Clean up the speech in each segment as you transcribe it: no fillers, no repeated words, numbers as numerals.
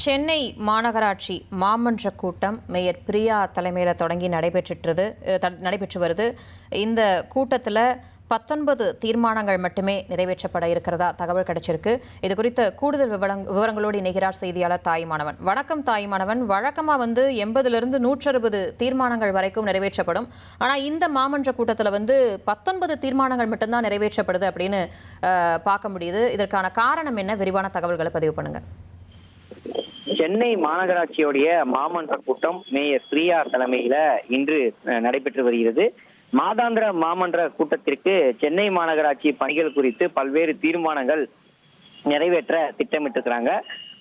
சென்னை மாநகராட்சி மாமன்ற கூட்டம் மேயர் பிரியா தலைமையில் தொடங்கி நடைபெற்று வருது. இந்த கூட்டத்தில் 19 தீர்மானங்கள் மட்டுமே நிறைவேற்றப்பட இருக்கிறதா தகவல் கிடைச்சிருக்கு. இது குறித்த கூடுதல் விவரங்களோடு இணைகிறார் செய்தியாளர் தாயுமானவன். வணக்கம் தாயுமானவன். வழக்கமாக 80லிருந்து 160 தீர்மானங்கள் வரைக்கும் நிறைவேற்றப்படும். ஆனால் இந்த மாமன்ற கூட்டத்தில் 19 தீர்மானங்கள் மட்டும்தான் நிறைவேற்றப்படுது அப்படின்னு பார்க்க முடியுது. இதற்கான காரணம் என்ன? விரிவான தகவல்களை பதிவு பண்ணுங்க. சென்னை மாநகராட்சியுடைய மாமன்ற கூட்டம் மேயர் பிரியா தலைமையில இன்று நடைபெற்று வருகிறது. மாதாந்திர மாமன்ற கூட்டத்திற்கு சென்னை மாநகராட்சி பணிகள் குறித்து பல்வேறு தீர்மானங்கள் நிறைவேற்ற திட்டமிட்டிருக்கிறாங்க.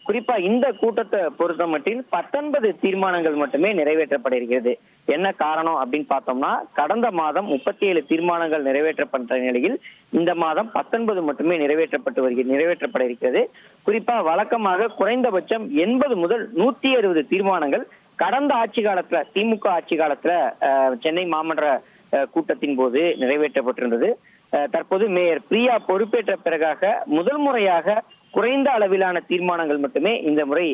குறிப்பா இந்த கூட்டத்தை பொறுத்த மட்டில் 19 தீர்மானங்கள் மட்டுமே நிறைவேற்றப்பட இருக்கிறது. என்ன காரணம் அப்படின்னு பார்த்தோம்னா, கடந்த மாதம் 37 தீர்மானங்கள் நிறைவேற்றப்பட்ட நிலையில் இந்த மாதம் 19 மட்டுமே நிறைவேற்றப்பட இருக்கிறது. குறிப்பா வழக்கமாக குறைந்தபட்சம் 80 முதல் 160 தீர்மானங்கள் கடந்த ஆட்சி காலத்துல, திமுக ஆட்சி காலத்துல சென்னை மாமன்ற கூட்டத்தின் போது நிறைவேற்றப்பட்டிருந்தது. தற்போது மேயர் பிரியா பொறுப்பேற்ற பிறகாக முதல் முறையாக குறைந்த அளவிலான தீர்மானங்கள் மட்டுமே இந்த முறை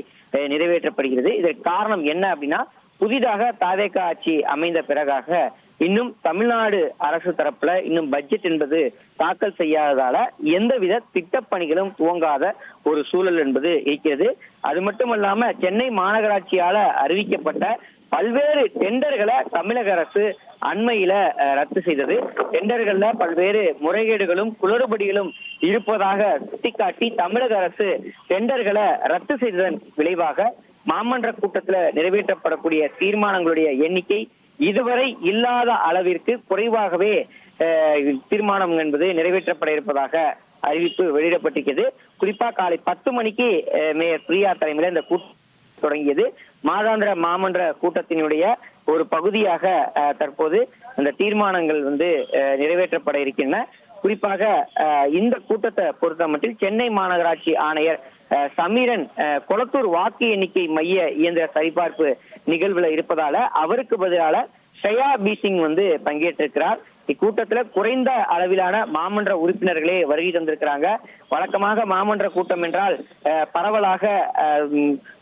நிறைவேற்றப்படுகிறது. இதற்கு காரணம் என்ன அப்படின்னா, புதிதாக தவேக ஆட்சி அமைந்த பிறகாக இன்னும் தமிழ்நாடு அரசு தரப்புல இன்னும் பட்ஜெட் என்பது தாக்கல் செய்யாததால எந்தவித திட்டப்பணிகளும் துவங்காத ஒரு சூழல் என்பது இருக்கிறது. அது மட்டுமல்லாம சென்னை மாநகராட்சியால அறிவிக்கப்பட்ட பல்வேறு டெண்டர்களை தமிழக அரசு அண்மையில ரத்து செய்தது. டெண்டர்கள்ல பல்வேறு முறைகேடுகளும் குளறுபடிகளும் இருப்பதாக சுட்டிக்காட்டி தமிழக அரசு டெண்டர்களை ரத்து செய்ததன் விளைவாக மாமன்ற கூட்டத்துல நிறைவேற்றப்படக்கூடிய தீர்மானங்களுடைய எண்ணிக்கை இதுவரை இல்லாத அளவிற்கு குறைவாகவே தீர்மானம் என்பது நிறைவேற்றப்பட இருப்பதாக அறிவிப்பு வெளியிடப்பட்டிருக்கிறது. குறிப்பா காலை 10 மணிக்கு மேயர் பிரியா தலைமையில இந்த கூட்டம் தொடங்கியது. மாதாந்திர மாமன்ற கூட்டத்தினுடைய ஒரு பகுதியாக தற்போது இந்த தீர்மானங்கள் நிறைவேற்றப்பட இருக்கின்றன. குறிப்பாக இந்த கூட்டத்தை பொறுத்த மட்டில் சென்னை மாநகராட்சி ஆணையர் சமீரன் கொளத்தூர் வாக்கு எண்ணிக்கை மைய இயந்திர சரிபார்ப்பு நிகழ்வுல இருப்பதால அவருக்கு பதிலாக ஷயா பீசிங் பங்கேற்றிருக்கிறார். இக்கூட்டத்துல குறைந்த அளவிலான மாமன்ற உறுப்பினர்களே வருகை தந்திருக்கிறாங்க. வழக்கமாக மாமன்ற கூட்டம் என்றால் பரவலாக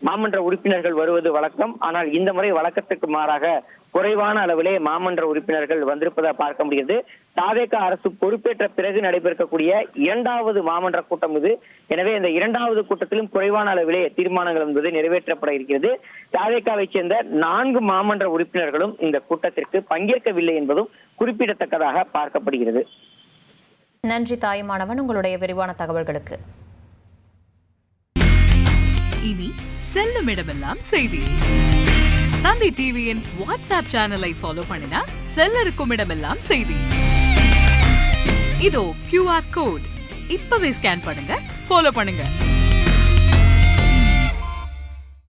மாமன்ற உறுப்பினர்கள் வருவது வழக்கம். ஆனால் இந்த முறை வழக்கத்துக்கு மாறாக குறைவான அளவிலே மாமன்ற உறுப்பினர்கள் வந்திருப்பதை பார்க்க முடிகிறது. தவேக அரசு பொறுப்பேற்ற பிறகு நடைபெறக்கூடிய 2வது மாமன்ற கூட்டம் இது. எனவே இந்த 2வது கூட்டத்திலும் குறைவான அளவிலே தீர்மானங்கள் நிறைவேற்றப்பட இருக்கிறது. தவேகவை சேர்ந்த 4 மாமன்ற உறுப்பினர்களும் இந்த கூட்டத்திற்கு பங்கேற்கவில்லை என்பதும் குறிப்பிடத்தக்கதாக பார்க்கப்படுகிறது. நன்றி தாயுமானவன், உங்களுடைய விரிவான தகவல்களுக்கு. இனி செல்லும் இடமெல்லாம் செய்தி. தந்தி டிவியின் வாட்ஸ்அப் சேனலை ஃபாலோ பண்ணினா செல்லருக்கும் இடமெல்லாம் செய்தி. இதோ QR கோட் இப்பவே ஸ்கேன் பண்ணுங்க, ஃபாலோ பண்ணுங்க.